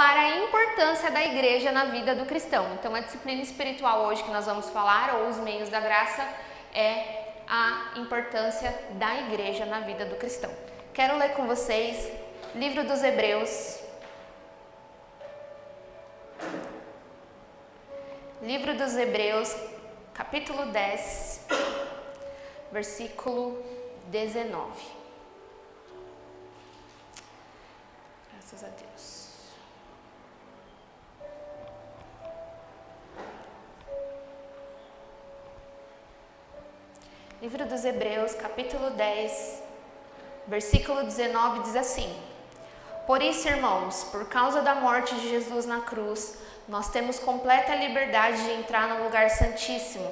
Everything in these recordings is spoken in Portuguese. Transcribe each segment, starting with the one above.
falar a importância da igreja na vida do cristão. Então, a disciplina espiritual hoje que nós vamos falar, ou os meios da graça, é a importância da igreja na vida do cristão. Quero ler com vocês Livro dos Hebreus. Livro dos Hebreus, capítulo 10, versículo 19. Graças a Deus. Livro dos Hebreus, capítulo 10, versículo 19 diz assim: Por isso, irmãos, por causa da morte de Jesus na cruz, nós temos completa liberdade de entrar no lugar santíssimo.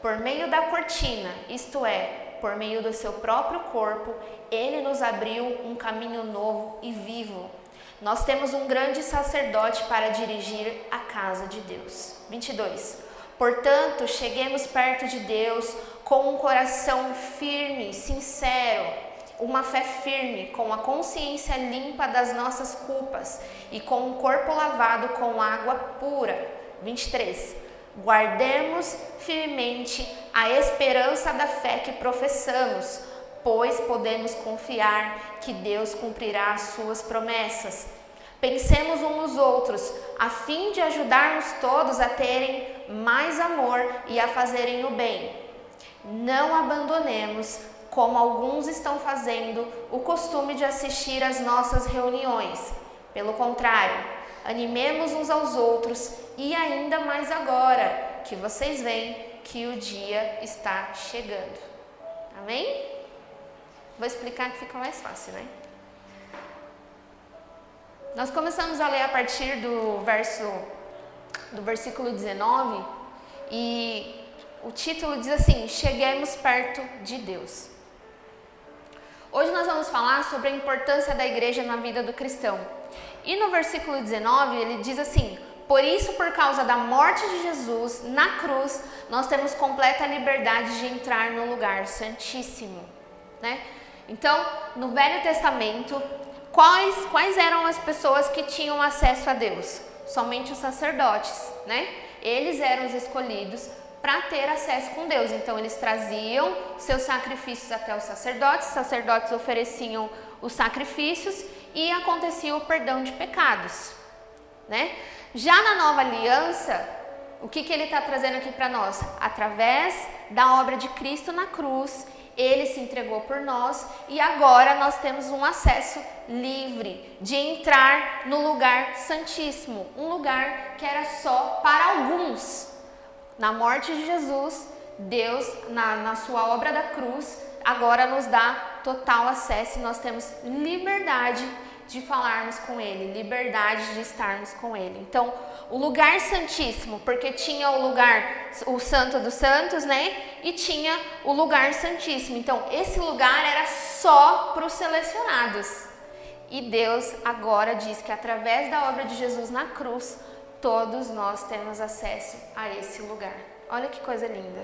Por meio da cortina, isto é, por meio do seu próprio corpo, ele nos abriu um caminho novo e vivo. Nós temos um grande sacerdote para dirigir a casa de Deus. 22. Portanto, cheguemos perto de Deus com um coração firme, sincero, uma fé firme, com a consciência limpa das nossas culpas e com o corpo lavado com água pura. 23. Guardemos firmemente a esperança da fé que professamos, pois podemos confiar que Deus cumprirá as suas promessas. Pensemos uns nos outros, a fim de ajudarmos todos a terem mais amor e a fazerem o bem. Não abandonemos, como alguns estão fazendo, o costume de assistir às nossas reuniões. Pelo contrário, animemos uns aos outros e ainda mais agora que vocês veem que o dia está chegando. Amém? Vou explicar que fica mais fácil, né? Nós começamos a ler a partir do versículo 19 e o título diz assim: Cheguemos perto de Deus. Hoje nós vamos falar sobre a importância da igreja na vida do cristão. E no versículo 19 ele diz assim: Por isso, por causa da morte de Jesus na cruz, nós temos completa liberdade de entrar no lugar santíssimo, né? Então, no Velho Testamento, quais eram as pessoas que tinham acesso a Deus? Somente os sacerdotes, né? Eles eram os escolhidos para ter acesso com Deus. Então, eles traziam seus sacrifícios até os sacerdotes ofereciam os sacrifícios e acontecia o perdão de pecados, né? Já na Nova Aliança, o que ele está trazendo aqui para nós? Através da obra de Cristo na cruz, ele se entregou por nós e agora nós temos um acesso livre de entrar no lugar santíssimo, um lugar que era só para alguns. Na morte de Jesus, Deus, na sua obra da cruz, agora nos dá total acesso e nós temos liberdade de falarmos com Ele, liberdade de estarmos com Ele. Então, o lugar santíssimo, porque tinha o lugar, o Santo dos Santos, né? E tinha o lugar santíssimo. Então, esse lugar era só para os selecionados. E Deus agora diz que através da obra de Jesus na cruz, todos nós temos acesso a esse lugar. Olha que coisa linda.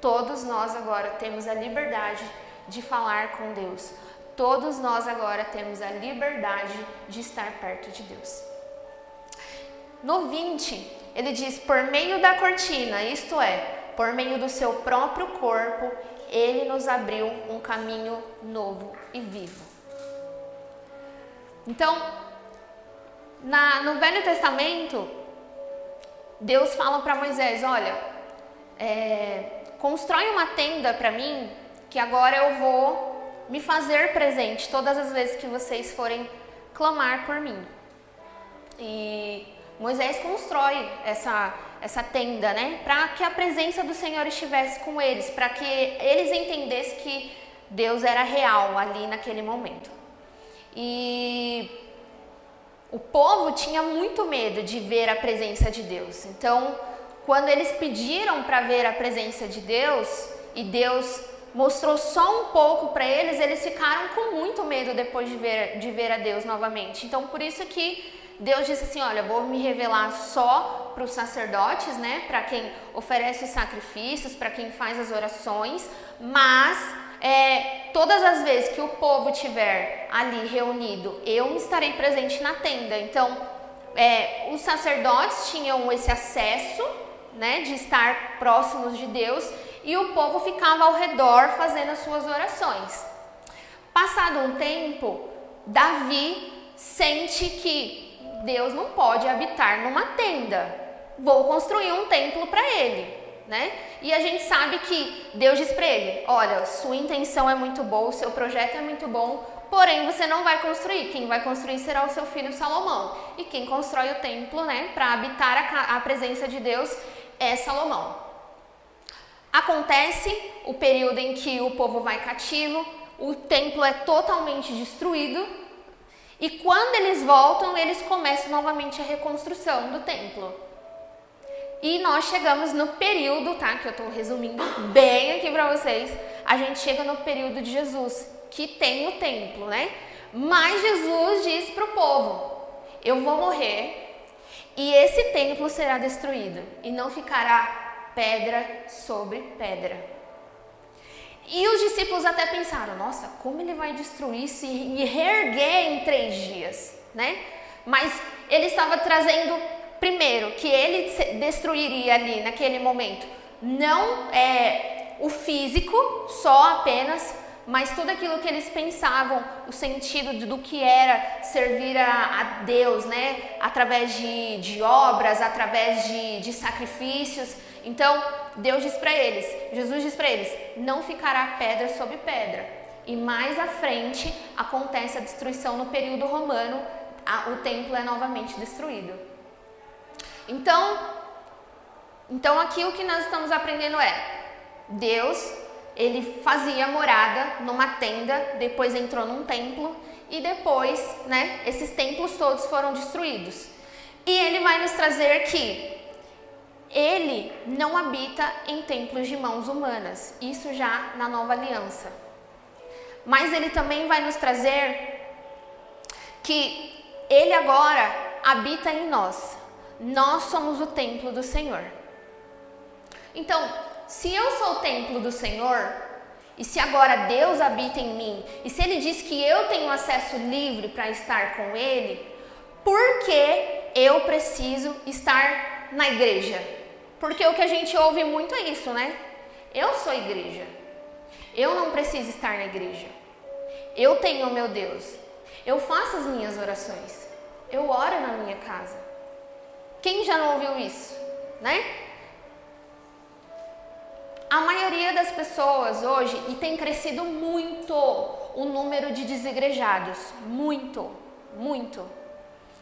Todos nós agora temos a liberdade de falar com Deus. Todos nós agora temos a liberdade de estar perto de Deus. No 20, ele diz: por meio da cortina, isto é, por meio do seu próprio corpo, ele nos abriu um caminho novo e vivo. Então, no Velho Testamento, Deus fala para Moisés: olha, constrói uma tenda para mim, que agora eu vou me fazer presente todas as vezes que vocês forem clamar por mim. E Moisés constrói essa tenda, né, para que a presença do Senhor estivesse com eles, para que eles entendessem que Deus era real ali naquele momento. E o povo tinha muito medo de ver a presença de Deus. Então, quando eles pediram para ver a presença de Deus e Deus mostrou só um pouco para eles, eles ficaram com muito medo depois de ver a Deus novamente. Então, por isso que Deus disse assim: olha, vou me revelar só para os sacerdotes, né, para quem oferece os sacrifícios, para quem faz as orações, mas todas as vezes que o povo estiver ali reunido, eu estarei presente na tenda. Então, os sacerdotes tinham esse acesso, né, de estar próximos de Deus, e o povo ficava ao redor fazendo as suas orações. Passado um tempo, Davi sente que Deus não pode habitar numa tenda. Vou construir um templo para ele, né? E a gente sabe que Deus diz para ele: olha, sua intenção é muito boa, o seu projeto é muito bom, porém você não vai construir. Quem vai construir será o seu filho Salomão. E quem constrói o templo, né, para habitar a presença de Deus é Salomão. Acontece o período em que o povo vai cativo, o templo é totalmente destruído, e quando eles voltam, eles começam novamente a reconstrução do templo. E nós chegamos no período, tá, que eu estou resumindo bem aqui para vocês, a gente chega no período de Jesus, que tem o templo, né? Mas Jesus diz para o povo: eu vou morrer e esse templo será destruído e não ficará pedra sobre pedra. E os discípulos até pensaram: nossa, como ele vai destruir isso e reerguer em 3 dias, né? Mas ele estava trazendo, primeiro, que ele destruiria ali naquele momento, não o físico só apenas, mas tudo aquilo que eles pensavam, o sentido do que era servir a Deus, né? Através de obras, através de sacrifícios. Então, Deus diz para eles, Jesus diz para eles: não ficará pedra sobre pedra. E mais à frente acontece a destruição no período romano, o templo é novamente destruído. Então aqui o que nós estamos aprendendo é: Deus, ele fazia morada numa tenda, depois entrou num templo e depois, né, esses templos todos foram destruídos. E ele vai nos trazer que ele não habita em templos de mãos humanas, isso já na nova aliança. Mas ele também vai nos trazer que ele agora habita em nós. Nós somos o templo do Senhor. Então, se eu sou o templo do Senhor, e se agora Deus habita em mim, e se ele diz que eu tenho acesso livre para estar com ele, por que eu preciso estar na igreja? Porque o que a gente ouve muito é isso, né? Eu sou igreja. Eu não preciso estar na igreja. Eu tenho o meu Deus. Eu faço as minhas orações. Eu oro na minha casa. Quem já não ouviu isso, né? A maioria das pessoas hoje, e tem crescido muito o número de desigrejados. Muito, muito.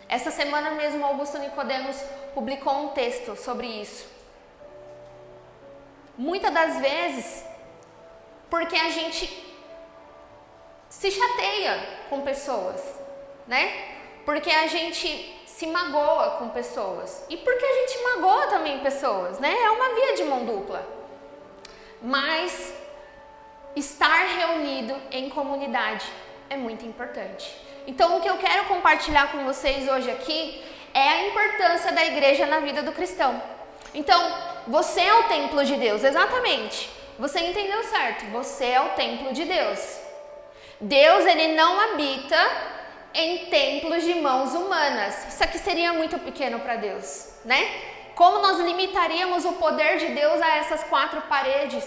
Essa semana mesmo, Augusto Nicodemos publicou um texto sobre isso. Muitas das vezes, porque a gente se chateia com pessoas, né? Porque a gente se magoa com pessoas. E porque a gente magoa também pessoas, né? É uma via de mão dupla. Mas estar reunido em comunidade é muito importante. Então, o que eu quero compartilhar com vocês hoje aqui é a importância da igreja na vida do cristão. Então, você é o templo de Deus, exatamente. Você entendeu certo, você é o templo de Deus. Deus, ele não habita em templos de mãos humanas. Isso aqui seria muito pequeno para Deus, né? Como nós limitaríamos o poder de Deus a essas 4 paredes?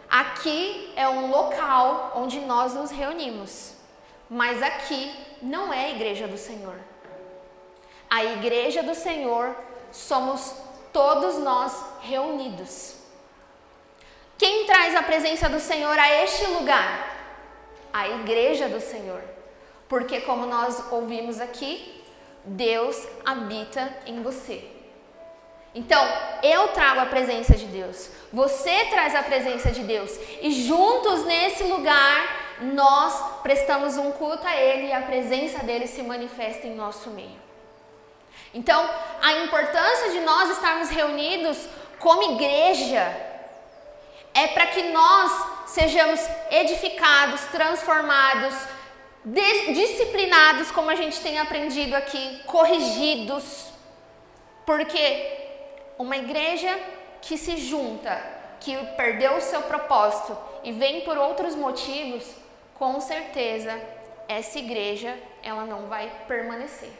Aqui é um local onde nós nos reunimos, mas aqui não é a igreja do Senhor. A igreja do Senhor somos todos nós reunidos. Quem traz a presença do Senhor a este lugar? A igreja do Senhor. Porque, como nós ouvimos aqui, Deus habita em você. Então, eu trago a presença de Deus, você traz a presença de Deus, e juntos nesse lugar, nós prestamos um culto a Ele e a presença dEle se manifesta em nosso meio. Então, a importância de nós estarmos reunidos como igreja é para que nós sejamos edificados, transformados, disciplinados, como a gente tem aprendido aqui, corrigidos, porque uma igreja que se junta, que perdeu o seu propósito e vem por outros motivos, com certeza essa igreja ela não vai permanecer.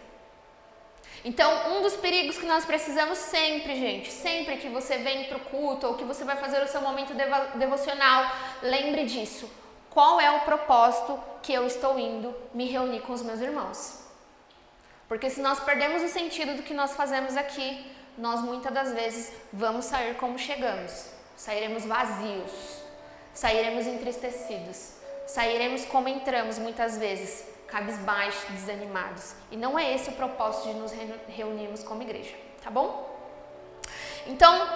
Então, um dos perigos que nós precisamos sempre, gente, sempre que você vem para o culto ou que você vai fazer o seu momento devocional, lembre disso. Qual é o propósito que eu estou indo me reunir com os meus irmãos? Porque se nós perdemos o sentido do que nós fazemos aqui, nós muitas das vezes vamos sair como chegamos. Sairemos vazios, sairemos entristecidos, sairemos como entramos muitas vezes, cabisbaixos, desanimados. E não é esse o propósito de nos reunirmos como igreja, tá bom? Então,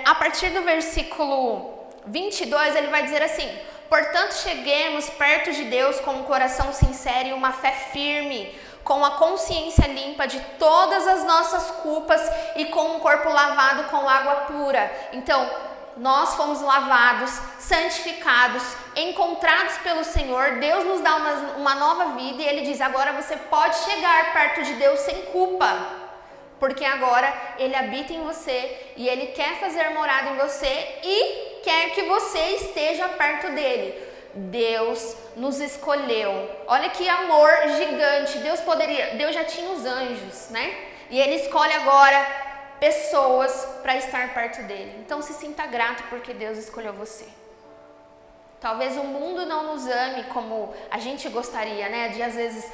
a partir do versículo 22, ele vai dizer assim: portanto, cheguemos perto de Deus com um coração sincero e uma fé firme, com a consciência limpa de todas as nossas culpas e com um corpo lavado com água pura. Então, nós fomos lavados, santificados, encontrados pelo Senhor. Deus nos dá uma nova vida e Ele diz: agora você pode chegar perto de Deus sem culpa, porque agora Ele habita em você e Ele quer fazer morada em você e quer que você esteja perto dEle. Deus nos escolheu. Olha que amor gigante. Deus já tinha os anjos, né? E Ele escolhe agora pessoas para estar perto dele. Então se sinta grato porque Deus escolheu você. Talvez o mundo não nos ame como a gente gostaria, né? De às vezes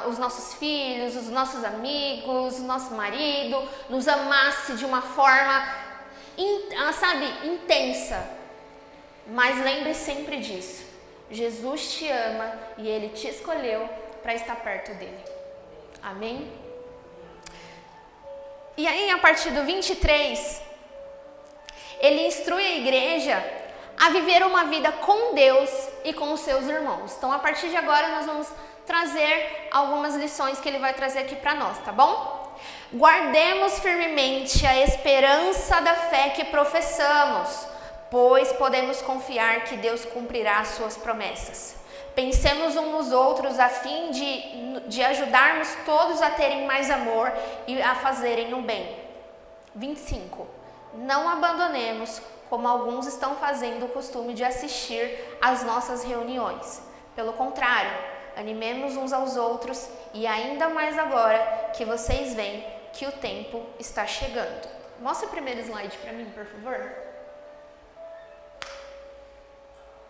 os nossos filhos, os nossos amigos, o nosso marido nos amasse de uma forma, intensa. Mas lembre sempre disso. Jesus te ama e Ele te escolheu para estar perto dele. Amém? E aí, a partir do 23, ele instrui a igreja a viver uma vida com Deus e com os seus irmãos. Então, a partir de agora, nós vamos trazer algumas lições que ele vai trazer aqui para nós, tá bom? Guardemos firmemente a esperança da fé que professamos, pois podemos confiar que Deus cumprirá as suas promessas. Pensemos uns nos outros a fim de ajudarmos todos a terem mais amor e a fazerem o bem. 25. Não abandonemos, como alguns estão fazendo, o costume de assistir às nossas reuniões. Pelo contrário, animemos uns aos outros e ainda mais agora que vocês veem que o tempo está chegando. Mostra o primeiro slide para mim, por favor.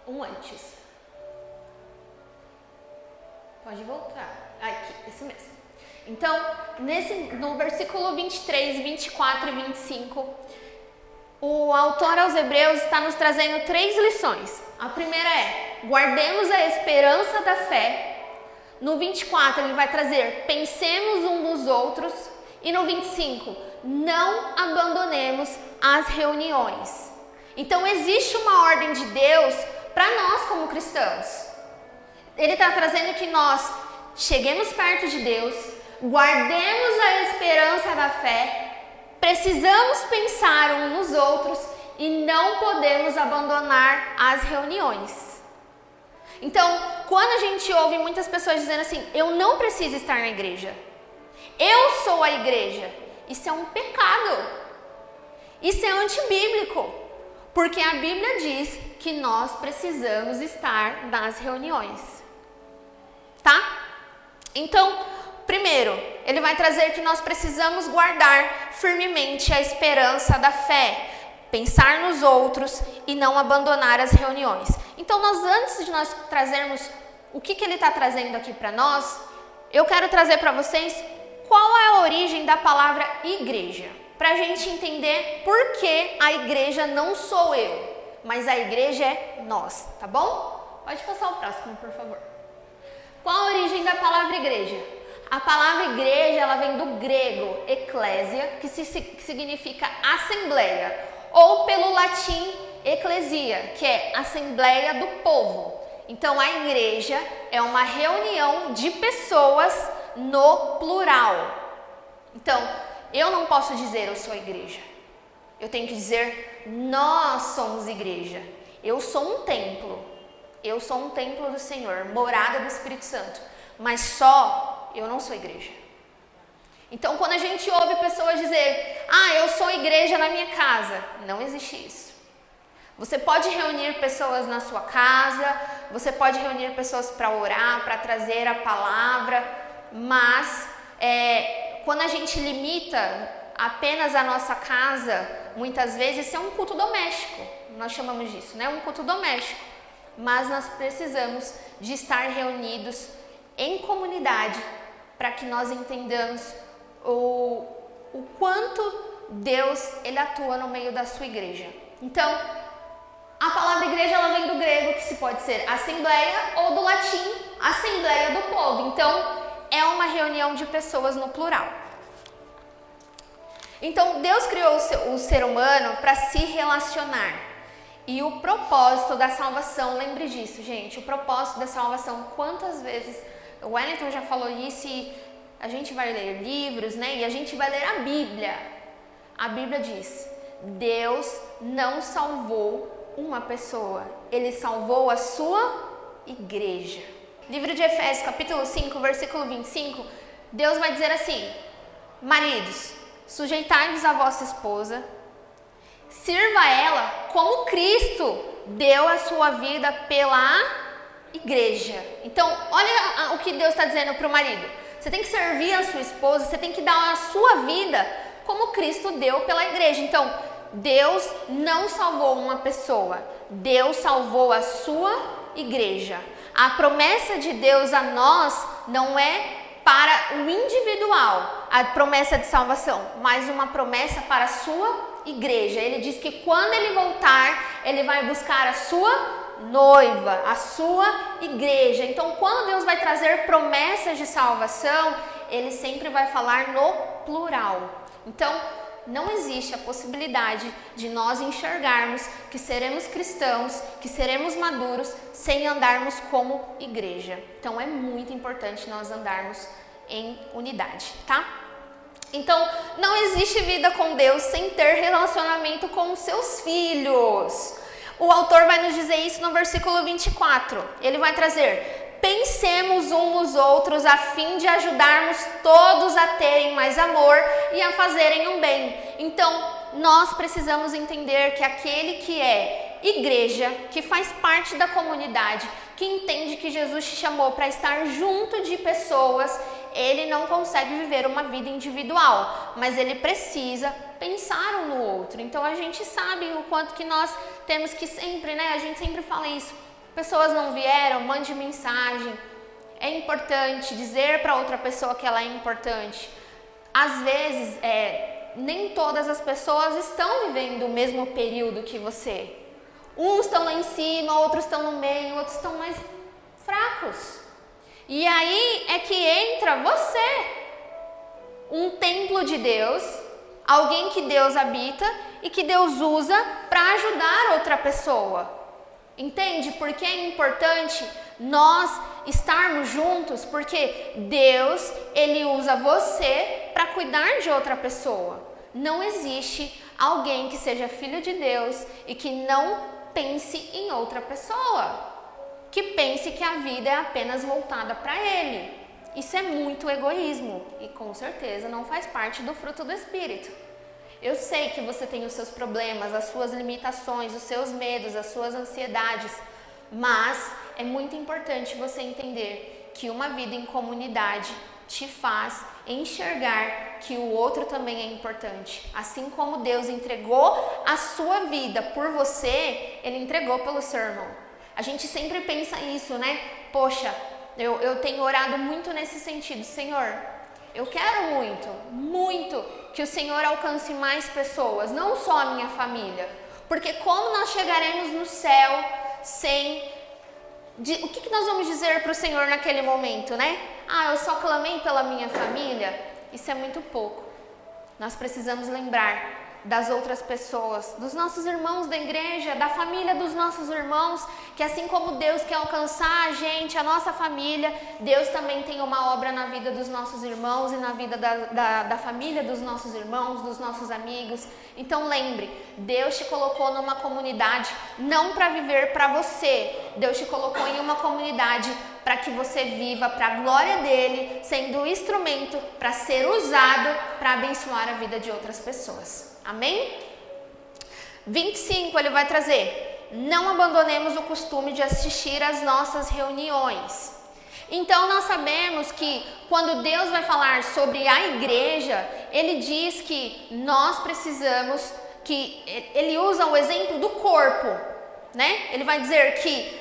Antes. Pode voltar. Aqui, esse mesmo. Então, no versículo 23, 24 e 25, o autor aos Hebreus está nos trazendo 3 lições. A primeira é: guardemos a esperança da fé. No 24, ele vai trazer: pensemos uns nos outros. E no 25, não abandonemos as reuniões. Então, existe uma ordem de Deus para nós como cristãos. Ele está trazendo que nós cheguemos perto de Deus, guardemos a esperança da fé, precisamos pensar uns nos outros e não podemos abandonar as reuniões. Então, quando a gente ouve muitas pessoas dizendo assim: eu não preciso estar na igreja, eu sou a igreja, isso é um pecado, isso é antibíblico, porque a Bíblia diz que nós precisamos estar nas reuniões. Tá? Então, primeiro, ele vai trazer que nós precisamos guardar firmemente a esperança da fé, pensar nos outros e não abandonar as reuniões. Então, antes de nós trazermos o que ele está trazendo aqui para nós, eu quero trazer para vocês qual é a origem da palavra igreja, para a gente entender por que a igreja não sou eu, mas a igreja é nós, tá bom? Pode passar o próximo, por favor. Qual a origem da palavra igreja? A palavra igreja, ela vem do grego eclésia, que significa assembleia, ou pelo latim eclesia, que é assembleia do povo. Então, a igreja é uma reunião de pessoas no plural. Então, eu não posso dizer eu sou igreja. Eu tenho que dizer nós somos igreja. Eu sou um templo. Eu sou um templo do Senhor, morada do Espírito Santo, mas só eu não sou igreja. Então, quando a gente ouve pessoas dizer: eu sou igreja na minha casa, não existe isso. Você pode reunir pessoas na sua casa, você pode reunir pessoas para orar, para trazer a palavra, mas quando a gente limita apenas a nossa casa, muitas vezes isso é um culto doméstico, nós chamamos disso, né? Um culto doméstico, mas nós precisamos de estar reunidos em comunidade para que nós entendamos o quanto Deus ele atua no meio da sua igreja. Então, a palavra igreja ela vem do grego, que se pode ser assembleia, ou do latim, assembleia do povo. Então, é uma reunião de pessoas no plural. Então, Deus criou o ser humano para se relacionar. E o propósito da salvação, lembre disso, gente, o propósito da salvação, quantas vezes, o Wellington já falou isso e a gente vai ler livros, né? E a gente vai ler a Bíblia. A Bíblia diz, Deus não salvou uma pessoa, Ele salvou a sua igreja. Livro de Efésios, capítulo 5, versículo 25, Deus vai dizer assim, maridos, sujeitai-vos à vossa esposa, sirva a ela como Cristo deu a sua vida pela igreja. Então, olha o que Deus está dizendo para o marido. Você tem que servir a sua esposa, você tem que dar a sua vida como Cristo deu pela igreja. Então, Deus não salvou uma pessoa, Deus salvou a sua igreja. A promessa de Deus a nós não é para o individual, a promessa de salvação, mas uma promessa para a sua igreja. Ele diz que quando ele voltar, ele vai buscar a sua noiva, a sua igreja. Então, quando Deus vai trazer promessas de salvação, ele sempre vai falar no plural. Então, não existe a possibilidade de nós enxergarmos que seremos cristãos, que seremos maduros, sem andarmos como igreja. Então, é muito importante nós andarmos em unidade, tá? Então, não existe vida com Deus sem ter relacionamento com os seus filhos. O autor vai nos dizer isso no versículo 24. Ele vai trazer: pensemos uns nos outros a fim de ajudarmos todos a terem mais amor e a fazerem um bem. Então, nós precisamos entender que aquele que é igreja, que faz parte da comunidade, que entende que Jesus te chamou para estar junto de pessoas, ele não consegue viver uma vida individual, mas ele precisa pensar um no outro. Então a gente sabe o quanto que nós temos que sempre, né? A gente sempre fala isso. Pessoas não vieram, mande mensagem. É importante dizer para outra pessoa que ela é importante. Às vezes, nem todas as pessoas estão vivendo o mesmo período que você. Uns estão lá em cima, outros estão no meio, outros estão mais fracos. E aí é que entra você, um templo de Deus, alguém que Deus habita e que Deus usa para ajudar outra pessoa. Entende? Porque é importante nós estarmos juntos, porque Deus, ele usa você para cuidar de outra pessoa. Não existe alguém que seja filho de Deus e que não pense em outra pessoa, que pense que a vida é apenas voltada para ele. Isso é muito egoísmo e com certeza não faz parte do fruto do Espírito. Eu sei que você tem os seus problemas, as suas limitações, os seus medos, as suas ansiedades, mas é muito importante você entender que uma vida em comunidade te faz enxergar que o outro também é importante. Assim como Deus entregou a sua vida por você, ele entregou pelo seu irmão. A gente sempre pensa isso, né? Poxa, eu tenho orado muito nesse sentido. Senhor, eu quero muito que o Senhor alcance mais pessoas, não só a minha família. Porque como nós chegaremos no céu sem... o que nós vamos dizer para o Senhor naquele momento, né? Eu só clamei pela minha família. Isso é muito pouco. Nós precisamos lembrar das outras pessoas, dos nossos irmãos da igreja, da família dos nossos irmãos, que assim como Deus quer alcançar a gente, a nossa família, Deus também tem uma obra na vida dos nossos irmãos e na vida da família dos nossos irmãos, dos nossos amigos. Então lembre, Deus te colocou numa comunidade não para viver para você, Deus te colocou em uma comunidade para que você viva para a glória dele, sendo um instrumento para ser usado para abençoar a vida de outras pessoas. Amém? 25, ele vai trazer: não abandonemos o costume de assistir às nossas reuniões. Então nós sabemos que quando Deus vai falar sobre a igreja, Ele diz que nós precisamos, que Ele usa o exemplo do corpo, né? Ele vai dizer que,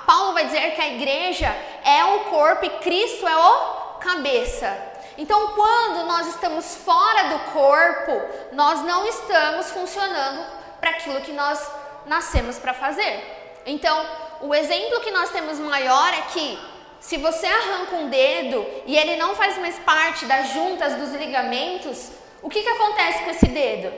Paulo vai dizer que a igreja é o corpo e Cristo é o cabeça. Então quando nós estamos fora do corpo, nós não estamos funcionando para aquilo que nós nascemos para fazer. Então o exemplo que nós temos maior é que se você arranca um dedo e ele não faz mais parte das juntas dos ligamentos, o que acontece com esse dedo?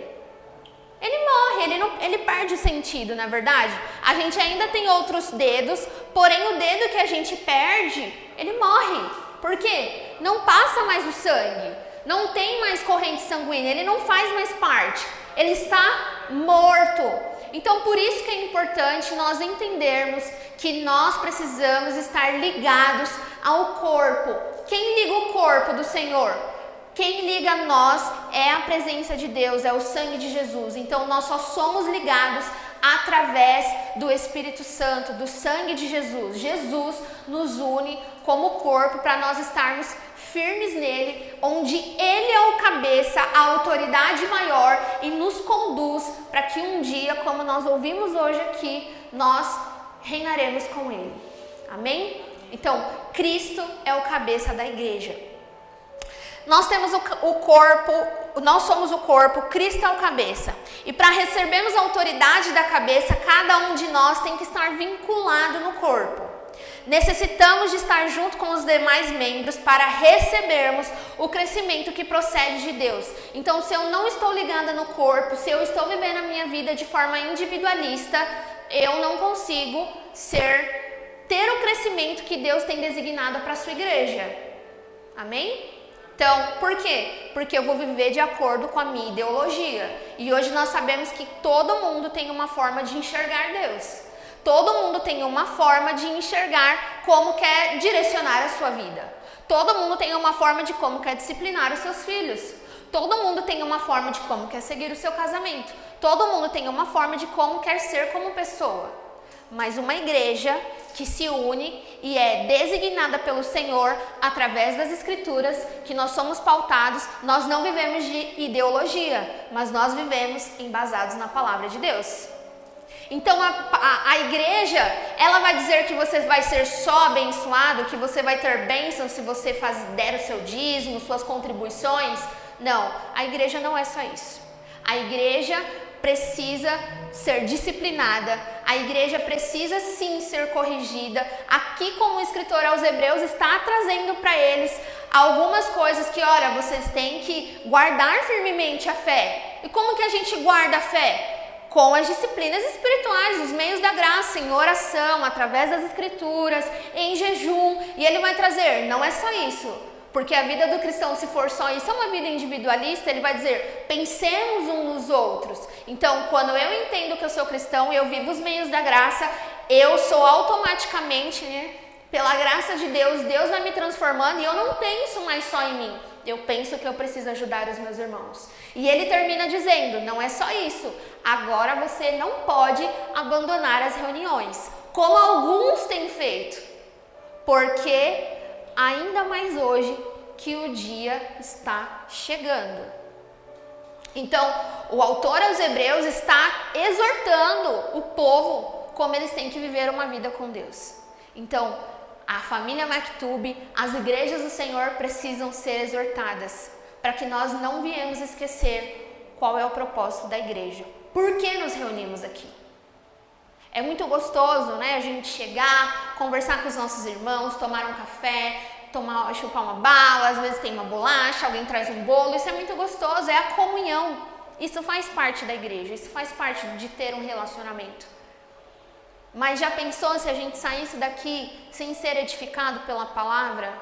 Ele morre, ele perde o sentido, na verdade. A gente ainda tem outros dedos, porém o dedo que a gente perde, ele morre. Por quê? Não passa mais o sangue, não tem mais corrente sanguínea, ele não faz mais parte, ele está morto. Então, por isso que é importante nós entendermos que nós precisamos estar ligados ao corpo. Quem liga o corpo do Senhor? Quem liga a nós é a presença de Deus, é o sangue de Jesus. Então, nós só somos ligados através do Espírito Santo, do sangue de Jesus. Jesus nos une como corpo para nós estarmos firmes nele, onde ele é o cabeça, a autoridade maior e nos conduz para que um dia, como nós ouvimos hoje aqui, nós reinaremos com ele. Amém? Então, Cristo é o cabeça da igreja. Nós temos o corpo, nós somos o corpo, Cristo é o cabeça. E para recebermos a autoridade da cabeça, cada um de nós tem que estar vinculado no corpo. Necessitamos de estar junto com os demais membros para recebermos o crescimento que procede de Deus. Então, se eu não estou ligada no corpo, se eu estou vivendo a minha vida de forma individualista, eu não consigo ter o crescimento que Deus tem designado para a sua igreja. Amém? Então, por quê? Porque eu vou viver de acordo com a minha ideologia. E hoje nós sabemos que todo mundo tem uma forma de enxergar Deus. Todo mundo tem uma forma de enxergar como quer direcionar a sua vida. Todo mundo tem uma forma de como quer disciplinar os seus filhos. Todo mundo tem uma forma de como quer seguir o seu casamento. Todo mundo tem uma forma de como quer ser como pessoa. Mas uma igreja que se une e é designada pelo Senhor através das Escrituras, que nós somos pautados, nós não vivemos de ideologia, mas nós vivemos embasados na palavra de Deus. Então a igreja, ela vai dizer que você vai ser só abençoado, que você vai ter bênção se você der o seu dízimo, suas contribuições. Não, a igreja não é só isso. A igreja precisa ser disciplinada, a igreja precisa sim ser corrigida. Aqui, como o escritor aos Hebreus está trazendo para eles algumas coisas que, olha, vocês têm que guardar firmemente a fé. E como que a gente guarda a fé? Com as disciplinas espirituais, os meios da graça, em oração, através das escrituras, em jejum. E ele vai trazer, não é só isso, porque a vida do cristão, se for só isso, é uma vida individualista. Ele vai dizer, pensemos uns nos outros. Então, quando eu entendo que eu sou cristão e eu vivo os meios da graça, eu sou automaticamente, pela graça de Deus, Deus vai me transformando e eu não penso mais só em mim. Eu penso que eu preciso ajudar os meus irmãos. E ele termina dizendo, não é só isso, agora você não pode abandonar as reuniões, como alguns têm feito, porque ainda mais hoje que o dia está chegando. Então, o autor aos Hebreus está exortando o povo como eles têm que viver uma vida com Deus. Então, a família Mactub, as igrejas do Senhor precisam ser exortadas para que nós não viemos esquecer qual é o propósito da igreja. Por que nos reunimos aqui? É muito gostoso, né? A gente chegar, conversar com os nossos irmãos, tomar um café, chupar uma bala, às vezes tem uma bolacha, alguém traz um bolo, isso é muito gostoso, é a comunhão. Isso faz parte da igreja, isso faz parte de ter um relacionamento. Mas já pensou se a gente saísse daqui sem ser edificado pela palavra?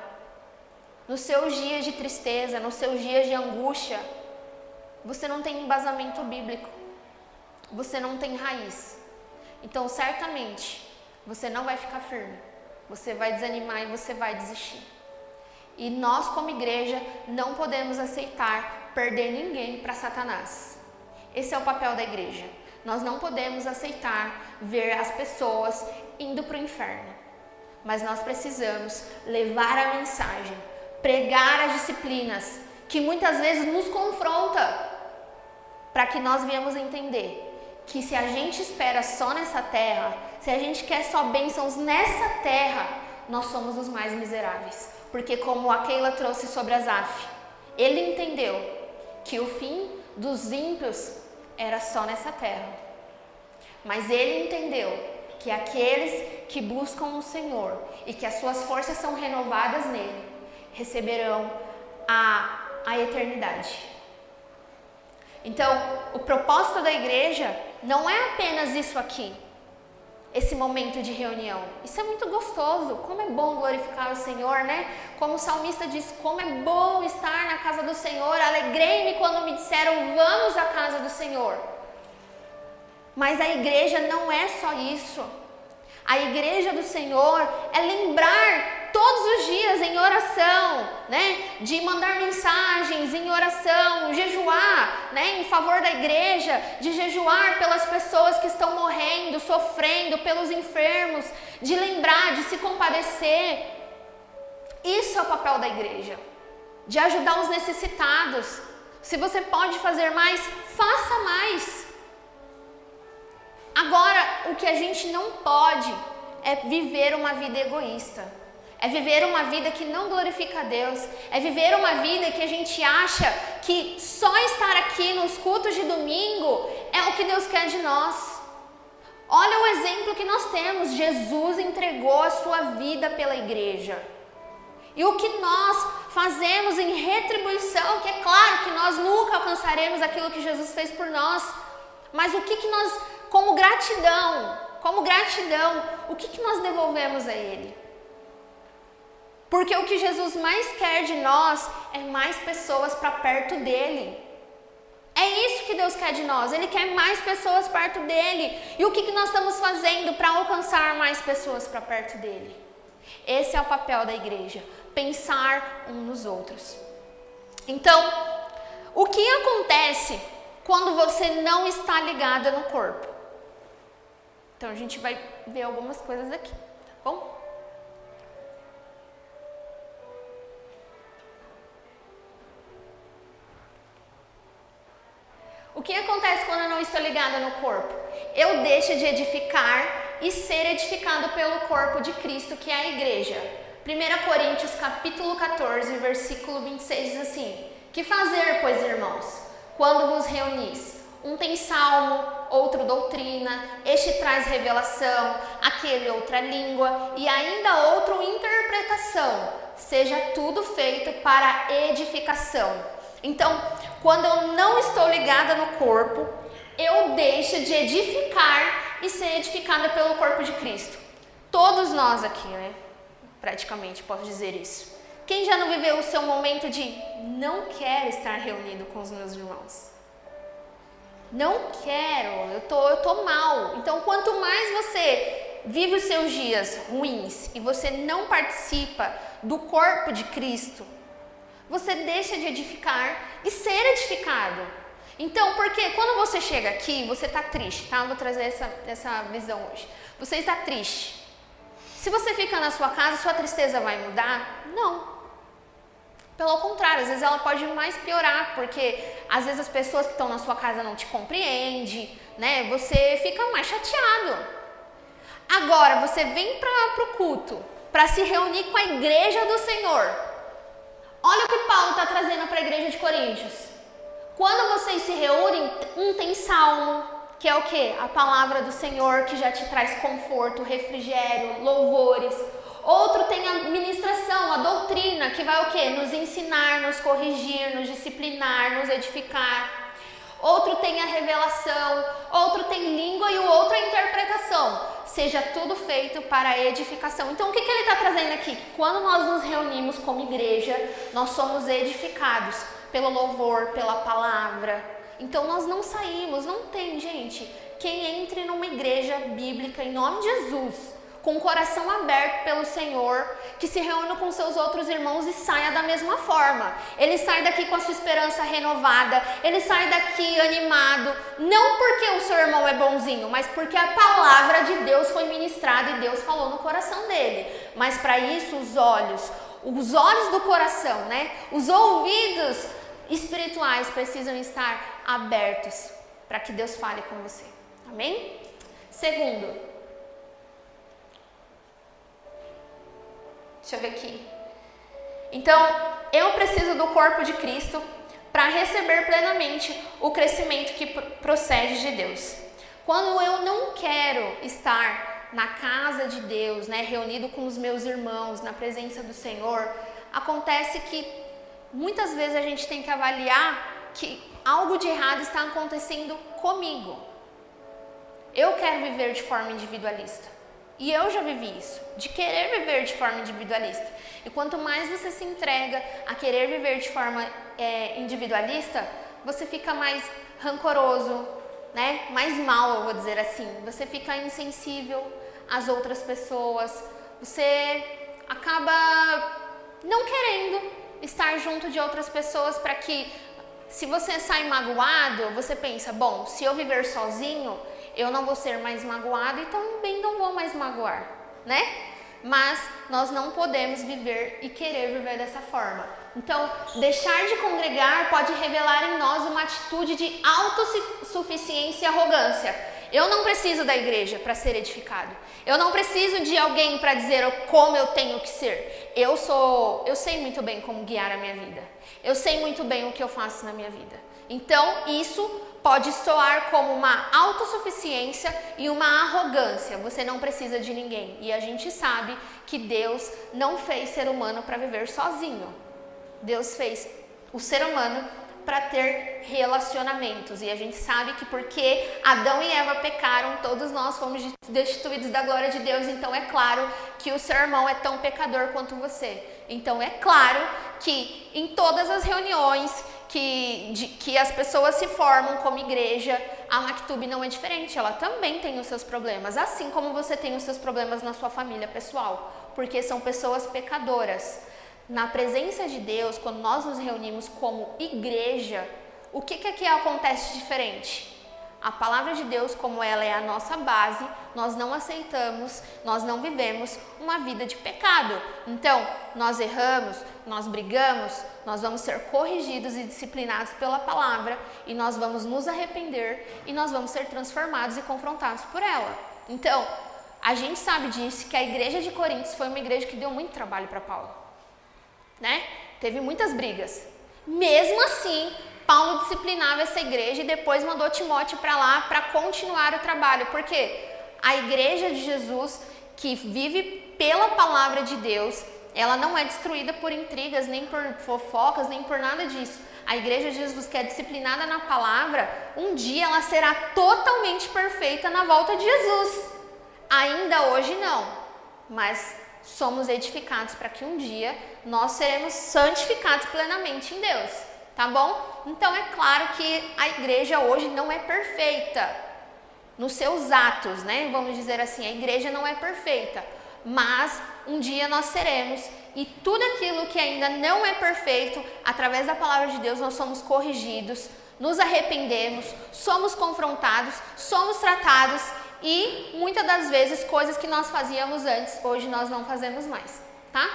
Nos seus dias de tristeza, nos seus dias de angústia, você não tem embasamento bíblico, você não tem raiz. Então, certamente, você não vai ficar firme, você vai desanimar e você vai desistir. E nós, como igreja, não podemos aceitar perder ninguém para Satanás. Esse é o papel da igreja. Nós não podemos aceitar ver as pessoas indo para o inferno. mas nós precisamos levar a mensagem, pregar as disciplinas que muitas vezes nos confronta, para que nós venhamos entender que se a gente espera só nessa terra, se a gente quer só bênçãos nessa terra, nós somos os mais miseráveis. Porque como a Keila trouxe sobre Asaf, ele entendeu que o fim dos ímpios era só nessa terra. Mas ele entendeu que aqueles que buscam o Senhor e que as suas forças são renovadas nele, receberão a eternidade. Então, o propósito da igreja não é apenas isso aqui, esse momento de reunião. Isso é muito gostoso, como é bom glorificar o Senhor, né? Como o salmista diz, como é bom estar na casa do Senhor, alegrei-me quando me disseram, vamos à casa do Senhor. Mas a igreja não é só isso. A igreja do Senhor é lembrar todos os dias em oração, né? De mandar mensagens em oração, jejuar, né? Em favor da igreja, de jejuar pelas pessoas que estão morrendo, sofrendo, pelos enfermos, de lembrar, de se compadecer. Isso é o papel da igreja, de ajudar os necessitados. Se você pode fazer mais, faça mais. Agora, o que a gente não pode é viver uma vida egoísta. É viver uma vida que não glorifica a Deus. É viver uma vida que a gente acha que só estar aqui nos cultos de domingo é o que Deus quer de nós. Olha o exemplo que nós temos. Jesus entregou a sua vida pela igreja. E o que nós fazemos em retribuição, que é claro que nós nunca alcançaremos aquilo que Jesus fez por nós, mas o que nós, como gratidão, o que nós devolvemos a Ele? Porque o que Jesus mais quer de nós é mais pessoas para perto dEle. É isso que Deus quer de nós, Ele quer mais pessoas perto dEle. E o que nós estamos fazendo para alcançar mais pessoas para perto dEle? Esse é o papel da igreja, pensar uns nos outros. Então, o que acontece quando você não está ligada no corpo? Então, a gente vai ver algumas coisas aqui, tá bom? O que acontece quando eu não estou ligada no corpo? Eu deixo de edificar e ser edificado pelo corpo de Cristo, que é a igreja. 1 Coríntios capítulo 14, versículo 26 diz assim: que fazer, pois, irmãos, quando vos reunis? Um tem salmo, outro doutrina, este traz revelação, aquele outra língua e ainda outro interpretação. Seja tudo feito para edificação. Então, quando eu não estou ligada no corpo, eu deixo de edificar e ser edificada pelo corpo de Cristo. Todos nós aqui, né? Praticamente, posso dizer isso. Quem já não viveu o seu momento de não quero estar reunido com os meus irmãos? Não quero, eu tô mal. Então, quanto mais você vive os seus dias ruins e você não participa do corpo de Cristo, você deixa de edificar e ser edificado. Então, porque quando você chega aqui, você está triste, tá? Eu vou trazer essa visão hoje. Você está triste. Se você fica na sua casa, sua tristeza vai mudar? Não. Pelo contrário, às vezes ela pode mais piorar, porque às vezes as pessoas que estão na sua casa não te compreendem, né? Você fica mais chateado. Agora, você vem para o culto, para se reunir com a igreja do Senhor. Olha o que Paulo está trazendo para a igreja de Coríntios. Quando vocês se reúnem, um tem salmo, que é o quê? A palavra do Senhor, que já te traz conforto, refrigério, louvores. Outro tem a ministração, a doutrina, que vai o quê? Nos ensinar, nos corrigir, nos disciplinar, nos edificar. Outro tem a revelação, outro tem língua e o outro a interpretação. Seja tudo feito para a edificação. Então, o que ele está trazendo aqui? Quando nós nos reunimos como igreja, nós somos edificados pelo louvor, pela palavra. Então, nós não saímos, não tem, gente, quem entre numa igreja bíblica em nome de Jesus, com o coração aberto pelo Senhor, que se reúne com seus outros irmãos e saia da mesma forma. Ele sai daqui com a sua esperança renovada, ele sai daqui animado, não porque o seu irmão é bonzinho, mas porque a palavra de Deus foi ministrada e Deus falou no coração dele. Mas para isso os olhos do coração, né? Os ouvidos espirituais precisam estar abertos para que Deus fale com você. Amém? Segundo, deixa eu ver aqui. Então, eu preciso do corpo de Cristo para receber plenamente o crescimento que procede de Deus. Quando eu não quero estar na casa de Deus, né, reunido com os meus irmãos, na presença do Senhor, acontece que muitas vezes a gente tem que avaliar que algo de errado está acontecendo comigo. Eu quero viver de forma individualista. E eu já vivi isso, de querer viver de forma individualista. E quanto mais você se entrega a querer viver de forma individualista, você fica mais rancoroso, né? Mais mal, eu vou dizer assim. Você fica insensível às outras pessoas. Você acaba não querendo estar junto de outras pessoas para que, se você sai magoado, você pensa, bom, se eu viver sozinho, eu não vou ser mais magoado e também não vou mais magoar, né? Mas nós não podemos viver e querer viver dessa forma. Então, deixar de congregar pode revelar em nós uma atitude de autossuficiência e arrogância. Eu não preciso da igreja para ser edificado. Eu não preciso de alguém para dizer como eu tenho que ser. Eu sei muito bem como guiar a minha vida. Eu sei muito bem o que eu faço na minha vida. Então, isso pode soar como uma autossuficiência e uma arrogância. Você não precisa de ninguém. E a gente sabe que Deus não fez ser humano para viver sozinho. Deus fez o ser humano para ter relacionamentos. E a gente sabe que porque Adão e Eva pecaram, todos nós fomos destituídos da glória de Deus. Então é claro que o seu irmão é tão pecador quanto você. Então é claro que em todas as reuniões que as pessoas se formam como igreja, a Mactub não é diferente. Ela também tem os seus problemas, assim como você tem os seus problemas na sua família pessoal, porque são pessoas pecadoras. Na presença de Deus, quando nós nos reunimos como igreja, o que acontece diferente? A palavra de Deus, como ela é a nossa base, nós não aceitamos, nós não vivemos uma vida de pecado. Então, nós erramos, nós brigamos, nós vamos ser corrigidos e disciplinados pela palavra e nós vamos nos arrepender e nós vamos ser transformados e confrontados por ela. Então, a gente sabe disso, que a igreja de Coríntios foi uma igreja que deu muito trabalho para Paulo, né? Teve muitas brigas. Mesmo assim, Paulo disciplinava essa igreja e depois mandou Timóteo para lá para continuar o trabalho. Porque a igreja de Jesus, que vive pela palavra de Deus, ela não é destruída por intrigas, nem por fofocas, nem por nada disso. A igreja de Jesus, que é disciplinada na palavra, um dia ela será totalmente perfeita na volta de Jesus. Ainda hoje não, mas somos edificados para que um dia nós seremos santificados plenamente em Deus, tá bom? Então é claro que a igreja hoje não é perfeita nos seus atos, né? Vamos dizer assim, a igreja não é perfeita, mas um dia nós seremos, e tudo aquilo que ainda não é perfeito, através da palavra de Deus nós somos corrigidos, nos arrependemos, somos confrontados, somos tratados e muitas das vezes coisas que nós fazíamos antes, hoje nós não fazemos mais, tá?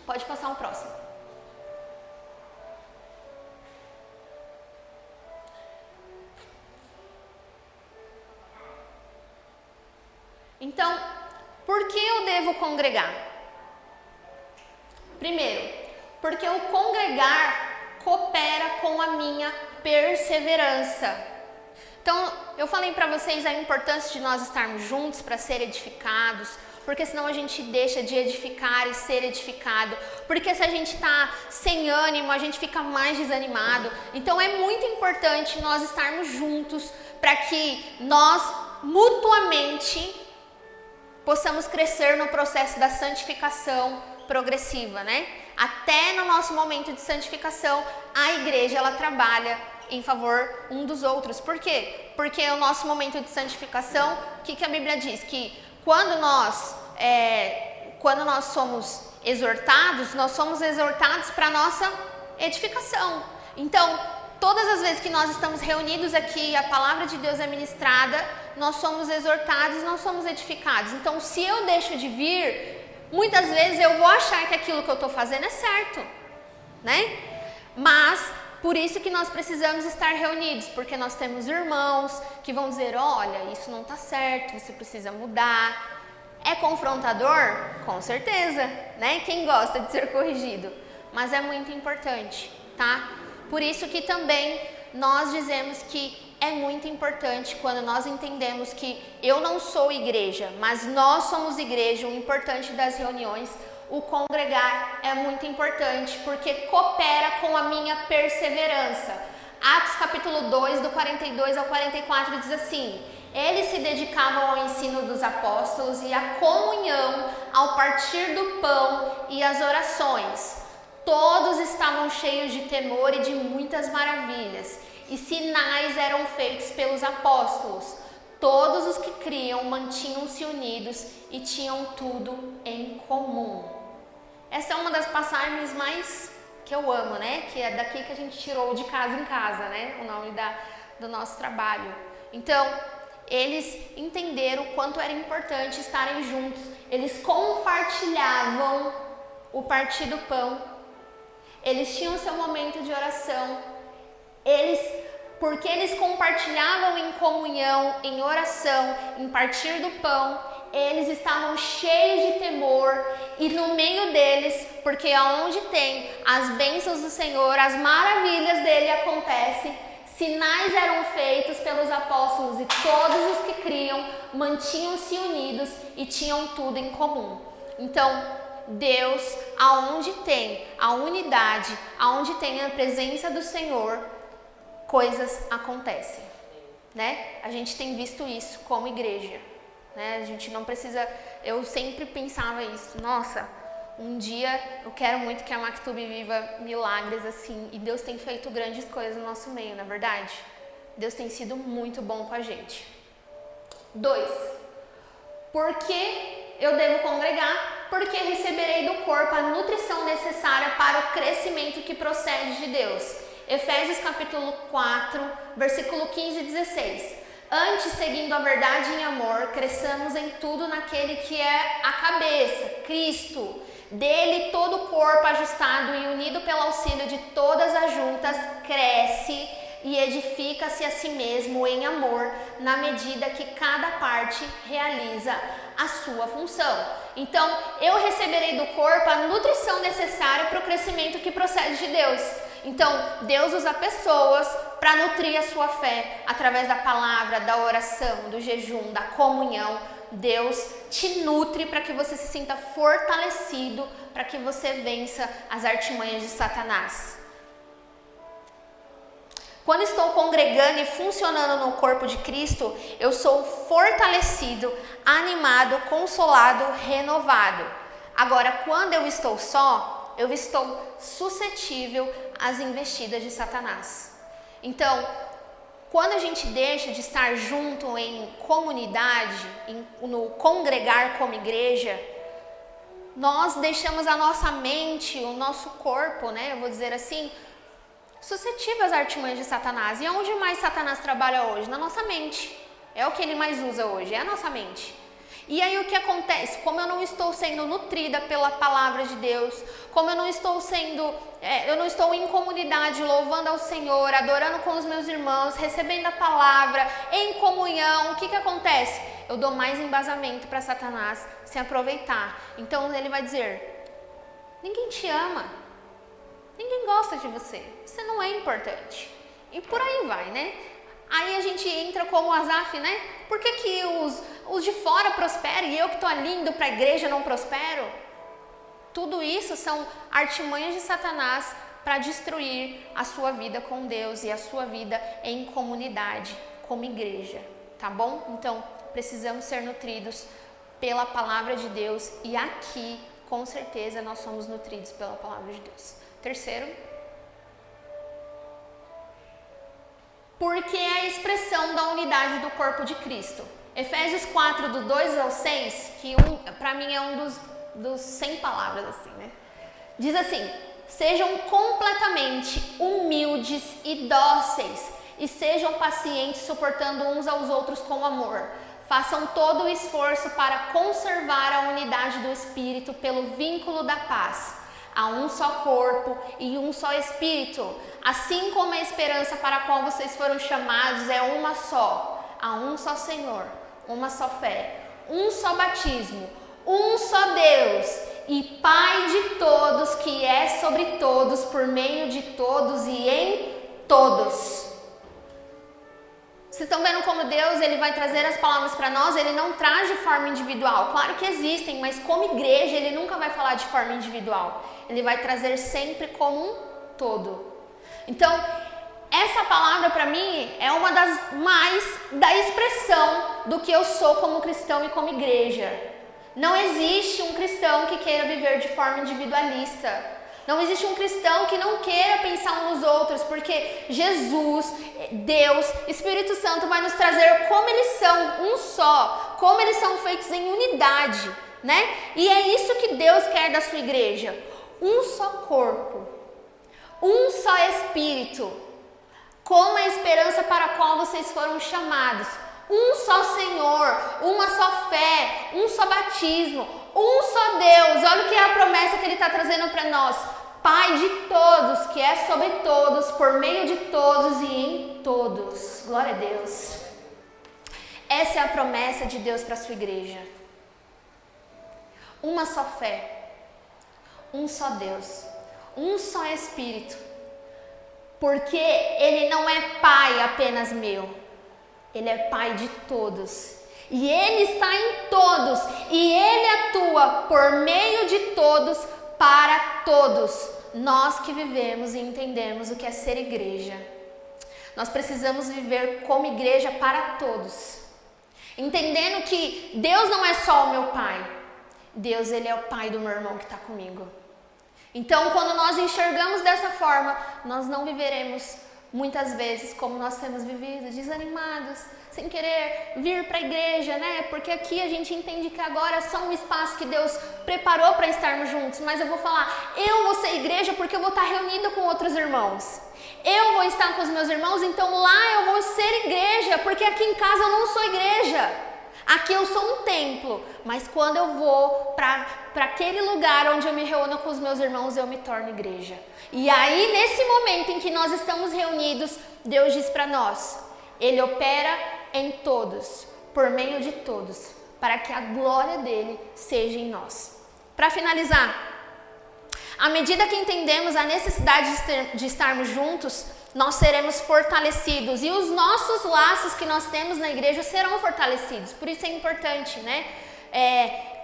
Pode passar um próximo. Então, por que eu devo congregar? Primeiro, porque o congregar coopera com a minha perseverança. Então, eu falei para vocês a importância de nós estarmos juntos para ser edificados, porque senão a gente deixa de edificar e ser edificado, porque se a gente está sem ânimo, a gente fica mais desanimado. Então, é muito importante nós estarmos juntos para que nós mutuamente possamos crescer no processo da santificação progressiva, né? Até no nosso momento de santificação, a igreja ela trabalha em favor um dos outros. Por quê? Porque o nosso momento de santificação, o que a Bíblia diz? Que quando nós somos exortados para nossa edificação. Então, todas as vezes que nós estamos reunidos aqui, a palavra de Deus é ministrada, nós somos exortados, nós somos edificados. Então, se eu deixo de vir, muitas vezes eu vou achar que aquilo que eu estou fazendo é certo, né? Mas, por isso que nós precisamos estar reunidos, porque nós temos irmãos que vão dizer, olha, isso não está certo, você precisa mudar. É confrontador? Com certeza, né? Quem gosta de ser corrigido? Mas é muito importante, tá? Por isso que também nós dizemos que é muito importante quando nós entendemos que eu não sou igreja, mas nós somos igreja. O importante das reuniões, o congregar é muito importante, porque coopera com a minha perseverança. Atos capítulo 2, do 42 ao 44 diz assim: eles se dedicavam ao ensino dos apóstolos e à comunhão, ao partir do pão e às orações. Todos estavam cheios de temor e de muitas maravilhas, e sinais eram feitos pelos apóstolos. Todos os que criam mantinham-se unidos e tinham tudo em comum. Essa é uma das passagens mais que eu amo, né? Que é daqui que a gente tirou de casa em casa, né? O nome do nosso trabalho. Então, eles entenderam o quanto era importante estarem juntos. Eles compartilhavam o partir do pão. Eles tinham seu momento de oração. Porque eles compartilhavam em comunhão, em oração, em partir do pão, eles estavam cheios de temor, e no meio deles, porque aonde tem as bênçãos do Senhor, as maravilhas dele acontecem, sinais eram feitos pelos apóstolos, e todos os que criam mantinham-se unidos e tinham tudo em comum. Então, Deus, aonde tem a unidade, aonde tem a presença do Senhor, coisas acontecem, né? A gente tem visto isso como igreja, né? A gente não precisa, eu sempre pensava isso, nossa, um dia eu quero muito que a Mactube viva milagres assim, e Deus tem feito grandes coisas no nosso meio, na verdade. Deus tem sido muito bom com a gente. 2. Por que eu devo congregar? Porque receberei do corpo a nutrição necessária para o crescimento que procede de Deus. Efésios capítulo 4, versículo 15 e 16. Antes, seguindo a verdade em amor, cresçamos em tudo naquele que é a cabeça, Cristo. Dele todo o corpo ajustado e unido pelo auxílio de todas as juntas cresce e edifica-se a si mesmo em amor, na medida que cada parte realiza a sua função. Então, eu receberei do corpo a nutrição necessária para o crescimento que procede de Deus. Então, Deus usa pessoas para nutrir a sua fé através da palavra, da oração, do jejum, da comunhão. Deus te nutre para que você se sinta fortalecido, para que você vença as artimanhas de Satanás. Quando estou congregando e funcionando no corpo de Cristo, eu sou fortalecido, animado, consolado, renovado. Agora, quando eu estou só, eu estou suscetível às investidas de Satanás. Então, quando a gente deixa de estar junto em comunidade, no congregar como igreja, nós deixamos a nossa mente, o nosso corpo, né, eu vou dizer assim, suscetível às artimanhas de Satanás. E onde mais Satanás trabalha hoje? Na nossa mente. É o que ele mais usa hoje, é a nossa mente. E aí o que acontece? Como eu não estou sendo nutrida pela palavra de Deus, como eu não estou eu não estou em comunidade louvando ao Senhor, adorando com os meus irmãos, recebendo a palavra, em comunhão, o que acontece? Eu dou mais embasamento para Satanás se aproveitar. Então ele vai dizer, ninguém te ama, ninguém gosta de você, você não é importante. E por aí vai, né? Aí a gente entra como Asaf, né? Por que os de fora prosperam e eu que estou ali indo para a igreja não prospero? Tudo isso são artimanhas de Satanás para destruir a sua vida com Deus e a sua vida em comunidade, como igreja, tá bom? Então, precisamos ser nutridos pela palavra de Deus e aqui, com certeza, nós somos nutridos pela palavra de Deus. Terceiro, porque é a expressão da unidade do corpo de Cristo. Efésios 4, do 2 ao 6, que para mim é um dos 100 palavras, assim, né? Diz assim: sejam completamente humildes e dóceis, e sejam pacientes, suportando uns aos outros com amor. Façam todo o esforço para conservar a unidade do Espírito pelo vínculo da paz. Há um só corpo e um só Espírito, assim como a esperança para a qual vocês foram chamados é uma só. Há um só Senhor, uma só fé, um só batismo, um só Deus e Pai de todos, que é sobre todos, por meio de todos e em todos. Vocês estão vendo como Deus ele vai trazer as palavras para nós? Ele não traz de forma individual. Claro que existem, mas como igreja ele nunca vai falar de forma individual. Ele vai trazer sempre como um todo. Então, essa palavra para mim é uma das mais da expressão do que eu sou como cristão e como igreja. Não existe um cristão que queira viver de forma individualista. Não existe um cristão que não queira pensar uns nos outros, porque Jesus, Deus, Espírito Santo vai nos trazer como eles são um só, como eles são feitos em unidade, né? E é isso que Deus quer da sua igreja. Um só corpo, um só Espírito, como a esperança para a qual vocês foram chamados. Um só Senhor, uma só fé, um só batismo, um só Deus. Olha o que é a promessa que Ele está trazendo para nós. Pai de todos, que é sobre todos, por meio de todos e em todos. Glória a Deus. Essa é a promessa de Deus para a sua igreja. Uma só fé, um só Deus, um só Espírito. Porque Ele não é Pai apenas meu. Ele é Pai de todos. E Ele está em todos. E Ele atua por meio de todos, para todos. Nós que vivemos e entendemos o que é ser igreja. Nós precisamos viver como igreja para todos. Entendendo que Deus não é só o meu Pai. Deus, Ele é o Pai do meu irmão que está comigo. Então, quando nós enxergamos dessa forma, nós não viveremos muitas vezes como nós temos vivido, desanimados, sem querer vir para a igreja, né? Porque aqui a gente entende que agora é só um espaço que Deus preparou para estarmos juntos. Mas eu vou falar, eu vou ser igreja porque eu vou estar reunida com outros irmãos. Eu vou estar com os meus irmãos, então lá eu vou ser igreja, porque aqui em casa eu não sou igreja. Aqui eu sou um templo, mas quando eu vou para aquele lugar onde eu me reúno com os meus irmãos, eu me torno igreja. E aí, nesse momento em que nós estamos reunidos, Deus diz para nós, Ele opera em todos, por meio de todos, para que a glória dele seja em nós. Para finalizar, à medida que entendemos a necessidade de estarmos juntos, nós seremos fortalecidos e os nossos laços que nós temos na igreja serão fortalecidos. Por isso é importante, né?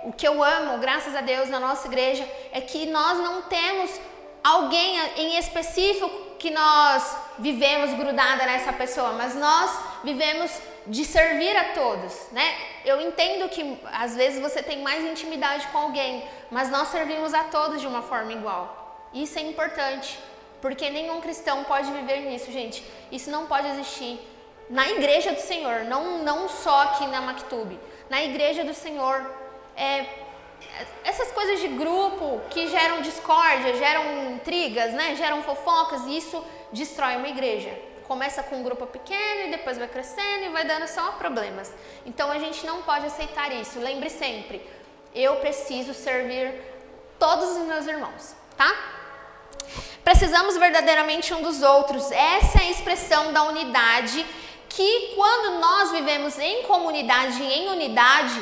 O que eu amo, graças a Deus, na nossa igreja, é que nós não temos alguém em específico que nós vivemos grudada nessa pessoa, mas nós vivemos de servir a todos, né? Eu entendo que às vezes você tem mais intimidade com alguém, mas nós servimos a todos de uma forma igual. Isso é importante. Porque nenhum cristão pode viver nisso, gente. Isso não pode existir na igreja do Senhor, não só aqui na Mactub. Na igreja do Senhor, essas coisas de grupo que geram discórdia, geram intrigas, né? Geram fofocas, e isso destrói uma igreja. Começa com um grupo pequeno e depois vai crescendo e vai dando só problemas. Então a gente não pode aceitar isso. Lembre sempre, eu preciso servir todos os meus irmãos, tá? Precisamos verdadeiramente um dos outros. Essa é a expressão da unidade que quando nós vivemos em comunidade e em unidade,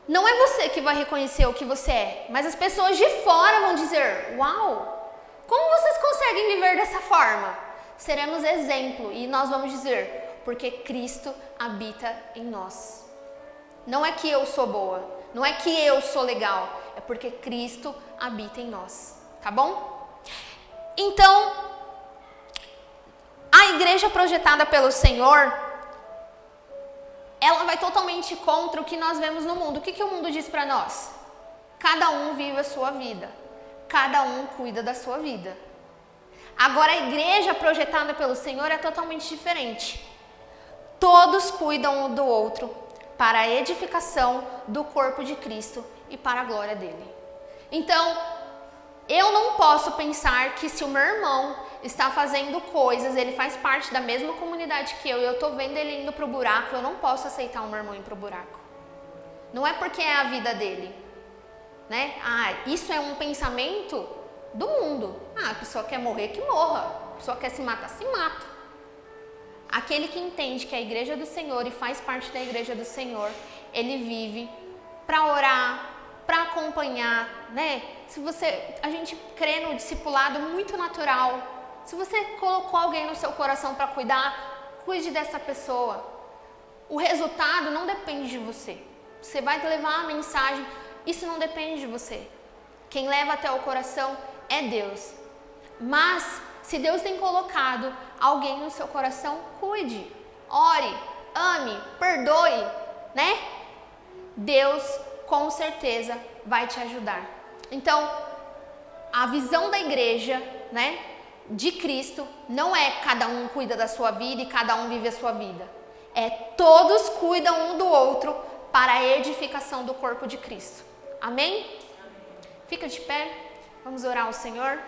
não é você que vai reconhecer o que você é, mas as pessoas de fora vão dizer, uau, como vocês conseguem viver dessa forma? Seremos exemplo e nós vamos dizer, porque Cristo habita em nós. Não é que eu sou boa, não é que eu sou legal, é porque Cristo habita em nós, tá bom? Então, a igreja projetada pelo Senhor, ela vai totalmente contra o que nós vemos no mundo. O que o mundo diz para nós? Cada um vive a sua vida, cada um cuida da sua vida. Agora, a igreja projetada pelo Senhor é totalmente diferente. Todos cuidam um do outro, para a edificação do corpo de Cristo e para a glória dele. Então, eu não posso pensar que se o meu irmão está fazendo coisas, ele faz parte da mesma comunidade que eu e eu estou vendo ele indo para o buraco, eu não posso aceitar o meu irmão ir para o buraco. Não é porque é a vida dele, né? Isso é um pensamento do mundo. A pessoa quer morrer, que morra. A pessoa quer se matar, se mata. Aquele que entende que é a igreja do Senhor e faz parte da igreja do Senhor, ele vive para orar, para acompanhar, né? A gente crê no discipulado muito natural. Se você colocou alguém no seu coração para cuidar, cuide dessa pessoa. O resultado não depende de você. Você vai levar a mensagem, isso não depende de você. Quem leva até o coração é Deus. Mas, se Deus tem colocado alguém no seu coração, cuide, ore, ame, perdoe, né? Deus, com certeza, vai te ajudar. Então, a visão da igreja, né, de Cristo, não é cada um cuida da sua vida e cada um vive a sua vida. É todos cuidam um do outro para a edificação do corpo de Cristo. Amém? Fica de pé, vamos orar ao Senhor.